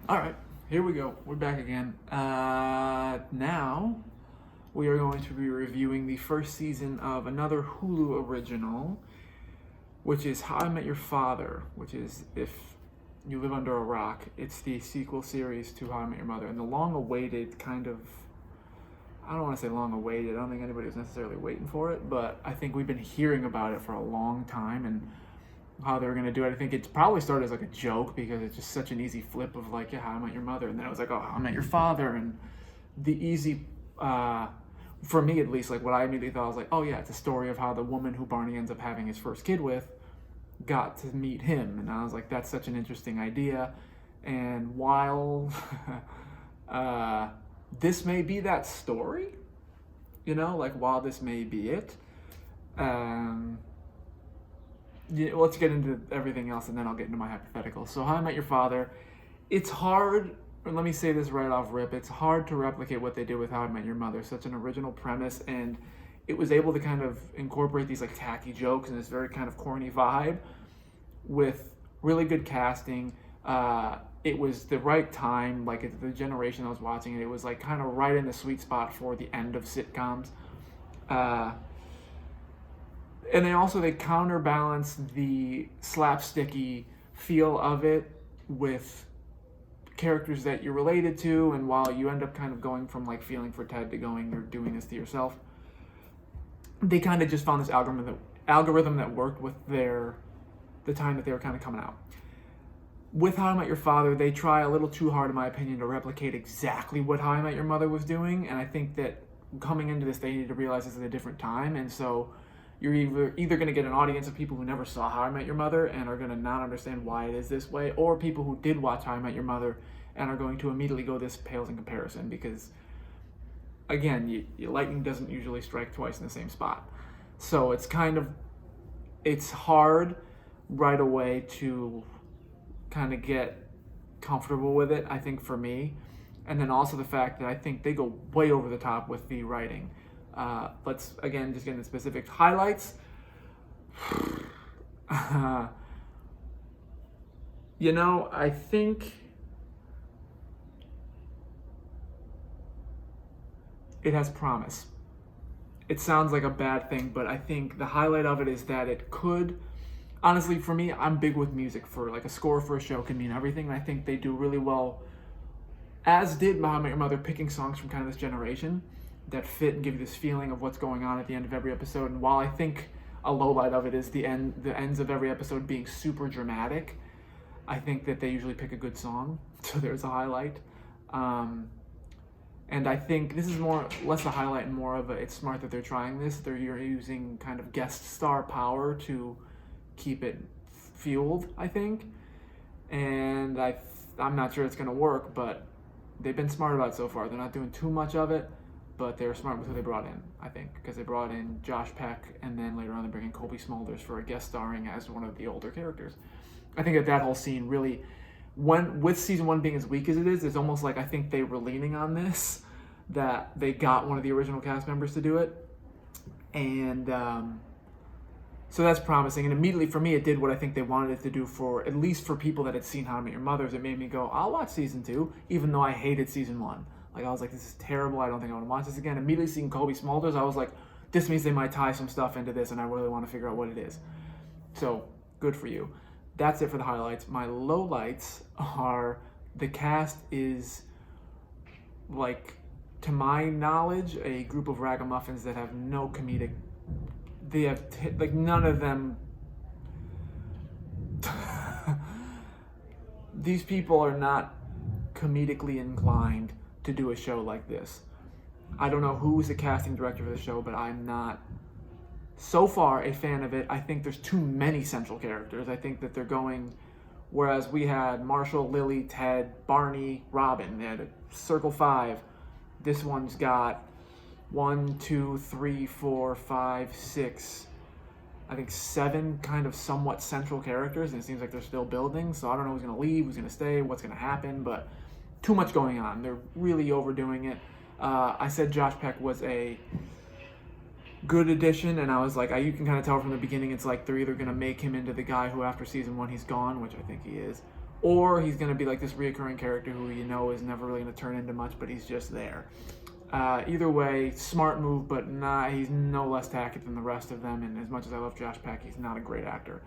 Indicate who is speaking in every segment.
Speaker 1: All right, here we go. We're back again. Now we are going to be reviewing the first season of another Hulu original, which is How I Met Your Father, which is, if you live under a rock, it's the sequel series to How I Met Your Mother. And the long-awaited kind of, I don't want to say long-awaited, I don't think anybody was necessarily waiting for it, but I think we've been hearing about it for a long time, and how they were going to do it. I think it probably started as like a joke because it's just such an easy flip of like, yeah, How I Met Your Mother. And then it was like, oh, How I Met Your Father. And the easy, for me at least, like what I immediately thought was like, oh yeah, it's a story of how the woman who Barney ends up having his first kid with got to meet him. And I was like, that's such an interesting idea. And while this may be that story, like while this may be it, yeah, let's get into everything else and then I'll get into my hypothetical. So, How I Met Your Father, it's hard, or let me say this right off rip, it's hard to replicate what they did with How I Met Your Mother. Such an original premise, and it was able to kind of incorporate these like tacky jokes and this very kind of corny vibe with really good casting. It was the right time, like it's the generation I was watching it, it was like kind of right in the sweet spot for the end of sitcoms. Uh, and they counterbalance the slapsticky feel of it with characters that you're related to, and while you end up kind of going from like feeling for Ted to going, you're doing this to yourself, they kind of just found this algorithm that worked with the time that they were kind of coming out. With How I Met Your Father, they try a little too hard, in my opinion, to replicate exactly what How I Met Your Mother was doing, and I think that coming into this, they need to realize this is a different time, and so you're either going to get an audience of people who never saw How I Met Your Mother and are going to not understand why it is this way, or people who did watch How I Met Your Mother and are going to immediately go, this pales in comparison, because again, lightning doesn't usually strike twice in the same spot. So it's hard right away to kind of get comfortable with it, I think, for me. And then also the fact that I think they go way over the top with the writing. Let's, again, just get into specific highlights. I think it has promise. It sounds like a bad thing, but I think the highlight of it is that it could, honestly, for me, I'm big with music. For like a score for a show can mean everything, and I think they do really well, as did How I Met Your Mother, picking songs from kind of this generation that fit and give you this feeling of what's going on at the end of every episode. And while I think a low light of it is the ends of every episode being super dramatic, I think that they usually pick a good song, so there's a highlight. And I think this is less a highlight and more of a, it's smart that they're trying this. They're using kind of guest star power to keep it fueled, I think. And I'm not sure it's going to work, but they've been smart about it so far. They're not doing too much of it, but they're smart with who they brought in, I think, because they brought in Josh Peck, and then later on they bring in Colby Smulders for a guest starring as one of the older characters. I think that whole scene really, with season one being as weak as it is, it's almost like I think they were leaning on this, that they got one of the original cast members to do it, and so that's promising. And immediately for me, it did what I think they wanted it to do, for at least for people that had seen How I Met Your Mother. It made me go, I'll watch season 2, even though I hated season 1. Like, I was like, this is terrible, I don't think I want to watch this again. Immediately seeing Colby Smulders, I was like, this means they might tie some stuff into this, and I really want to figure out what it is. So, good for you. That's it for the highlights. My lowlights are, the cast is, like, to my knowledge, a group of ragamuffins that have no comedic, they have, like, none of them, these people are not comedically inclined to do a show like this. I don't know who's the casting director for the show, but I'm not, so far, a fan of it. I think there's too many central characters. I think that they're going, whereas we had Marshall, Lily, Ted, Barney, Robin, they had a circle 5. This one's got 1, 2, 3, 4, 5, 6, I think 7 kind of somewhat central characters, and it seems like they're still building, so I don't know who's going to leave, who's going to stay, what's going to happen, but too much going on. They're really overdoing it. I said Josh Peck was a good addition, and I was like, you can kind of tell from the beginning, it's like they're either going to make him into the guy who after season 1 he's gone, which I think he is, or he's going to be like this reoccurring character who you know is never really going to turn into much, but he's just there. Either way, smart move, but he's no less tacky than the rest of them, and as much as I love Josh Peck, he's not a great actor.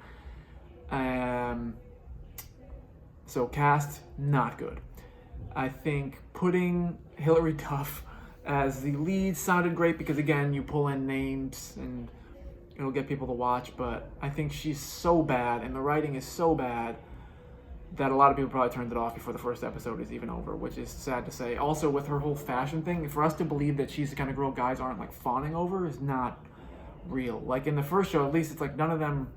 Speaker 1: So cast, not good. I think putting Hilary Duff as the lead sounded great because, again, you pull in names and it'll get people to watch, but I think she's so bad and the writing is so bad that a lot of people probably turned it off before the first episode is even over, which is sad to say. Also, with her whole fashion thing, for us to believe that she's the kind of girl guys aren't like fawning over is not real. Like in the first show, at least, it's like none of them.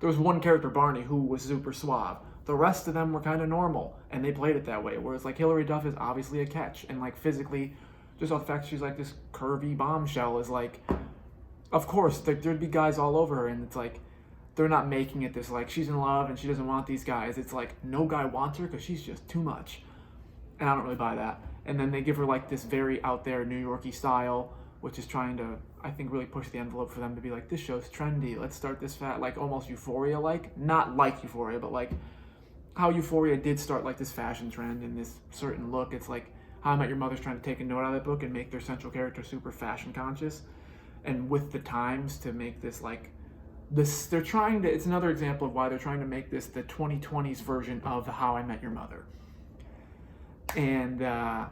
Speaker 1: There was one character, Barney, who was super suave. The rest of them were kind of normal, and they played it that way. Whereas like Hilary Duff is obviously a catch, and like physically, just off the fact that she's like this curvy bombshell is like, of course, there'd be guys all over her, and it's like, they're not making it this like she's in love and she doesn't want these guys. It's like no guy wants her because she's just too much. And I don't really buy that. And then they give her like this very out there New York-y style, which is trying to, I think, really push the envelope for them to be like, this show's trendy. Let's start this like almost Euphoria-like. Not like Euphoria, but like how Euphoria did start like this fashion trend and this certain look. It's like How I Met Your Mother's trying to take a note out of that book and make their central character super fashion conscious. And with the times to make this like, they're trying to, it's another example of why they're trying to make this the 2020s version of the How I Met Your Mother. And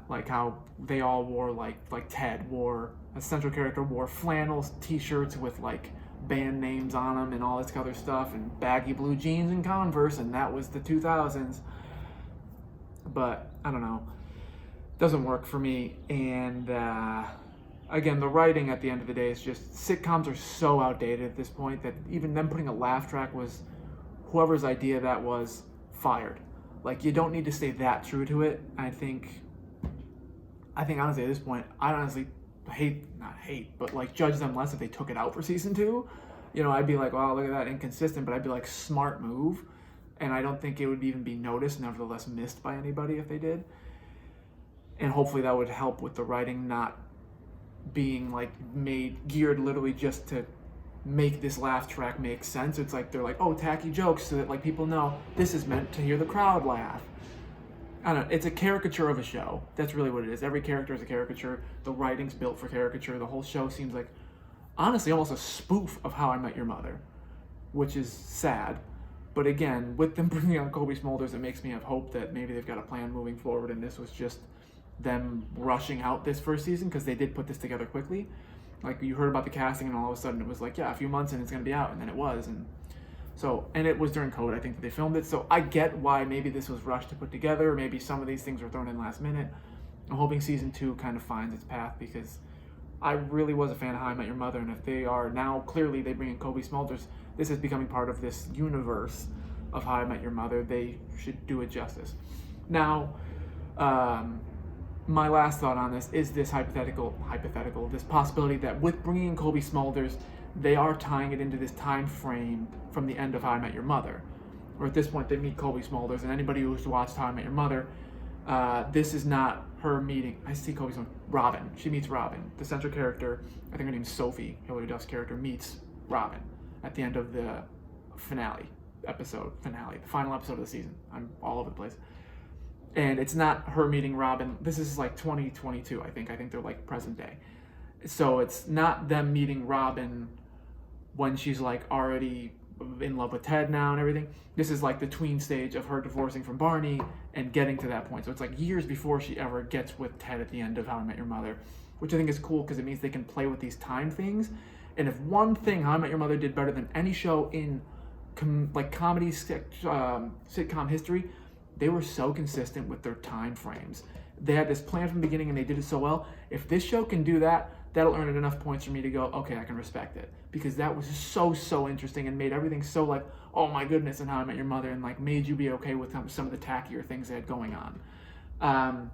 Speaker 1: like how they all wore like Ted wore, a central character wore flannel t-shirts with like band names on them and all this other stuff, and baggy blue jeans and Converse, and that was the 2000s. But I don't know, doesn't work for me. And again, the writing at the end of the day is just, sitcoms are so outdated at this point that even them putting a laugh track was, whoever's idea that was, fired. Like, you don't need to stay that true to it. I think honestly at this point, I honestly not hate, but like judge them less if they took it out for season 2. You know, I'd be like, wow, look at that, inconsistent, but I'd be like, smart move. And I don't think it would even be noticed, nevertheless missed by anybody if they did. And hopefully that would help with the writing not being like geared literally just to make this laugh track make sense. It's like they're like, oh, tacky jokes so that like people know this is meant to hear the crowd laugh. I don't know, it's a caricature of a show. That's really what it is. Every character is a caricature. The writing's built for caricature. The whole show seems like, honestly, almost a spoof of How I Met Your Mother, which is sad. But again, with them bringing on Kobe Smulders, it makes me have hope that maybe they've got a plan moving forward, and this was just them rushing out this first season because they did put this together quickly. Like, you heard about the casting and all of a sudden it was like, yeah, a few months and it's going to be out, and then it was. And it was during COVID, I think, that they filmed it. So I get why maybe this was rushed to put together, or maybe some of these things were thrown in last minute. I'm hoping season 2 kind of finds its path, because I really was a fan of How I Met Your Mother, and if they are now, clearly they bring in Kobe Smulders, this is becoming part of this universe of How I Met Your Mother. They should do it justice. Now, my last thought on this is this hypothetical, this possibility that with bringing in Kobe Smulders, they are tying it into this time frame from the end of How I Met Your Mother. Or at this point, they meet Kobe Smulders, and anybody who's watched How I Met Your Mother, this is not her meeting. I see Kobe Smulders. Robin. She meets Robin. The central character, I think her name's Sophie, Hilary Duff's character, meets Robin at the end of the finale, the final episode of the season. I'm all over the place. And it's not her meeting Robin. This is like 2022, I think. I think they're like present day. So it's not them meeting Robin when she's like already in love with Ted now and everything. This is like the tween stage of her divorcing from Barney and getting to that point. So it's like years before she ever gets with Ted at the end of How I Met Your Mother, which I think is cool because it means they can play with these time things. And if one thing How I Met Your Mother did better than any show in comedy sitcom history, they were so consistent with their time frames. They had this plan from the beginning and they did it so well. If this show can do that, that'll earn it enough points for me to go, okay, I can respect it. Because that was so interesting and made everything so like, oh my goodness, and How I Met Your Mother, and like made you be okay with some of the tackier things they had going on.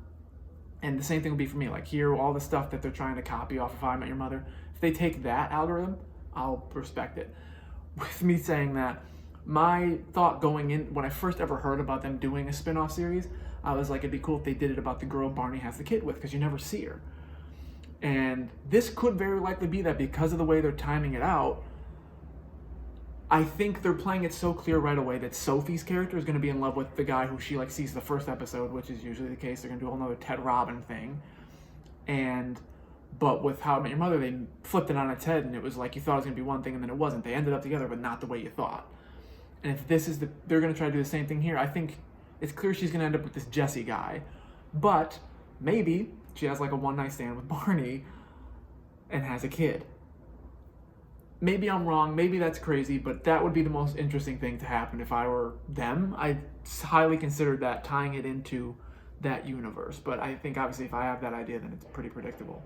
Speaker 1: And the same thing would be for me. Like, here, all the stuff that they're trying to copy off of How I Met Your Mother, if they take that algorithm, I'll respect it. With me saying that, my thought going in, when I first ever heard about them doing a spin-off series, I was like, it'd be cool if they did it about the girl Barney has the kid with, because you never see her. And this could very likely be that, because of the way they're timing it out, I think they're playing it so clear right away that Sophie's character is going to be in love with the guy who she like sees the first episode, which is usually the case. They're going to do a whole nother Ted Robin thing. But with How I Met Your Mother, they flipped it on its head, and it was like you thought it was going to be one thing, and then it wasn't. They ended up together, but not the way you thought. And if they're going to try to do the same thing here, I think it's clear she's going to end up with this Jesse guy. But maybe she has like a one-night stand with Barney and has a kid. Maybe I'm wrong, maybe that's crazy, but that would be the most interesting thing to happen if I were them. I highly considered that, tying it into that universe. But I think obviously if I have that idea, then it's pretty predictable.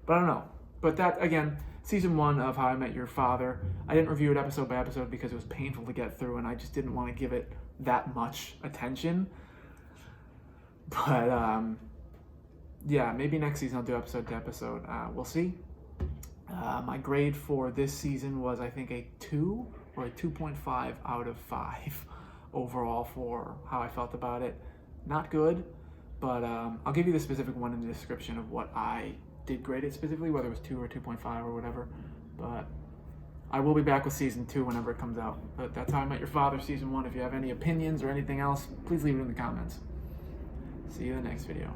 Speaker 1: But I don't know. But that, again, season 1 of How I Met Your Father. I didn't review it episode by episode because it was painful to get through, and I just didn't want to give it that much attention. But yeah, maybe next season I'll do episode to episode. We'll see. My grade for this season was, I think, a 2 or a 2.5 out of 5 overall for how I felt about it. Not good, but I'll give you the specific one in the description of what I did grade it specifically, whether it was 2 or 2.5 or whatever. But I will be back with season 2 whenever it comes out. But that's How I Met Your Father season 1. If you have any opinions or anything else, please leave it in the comments. See you in the next video.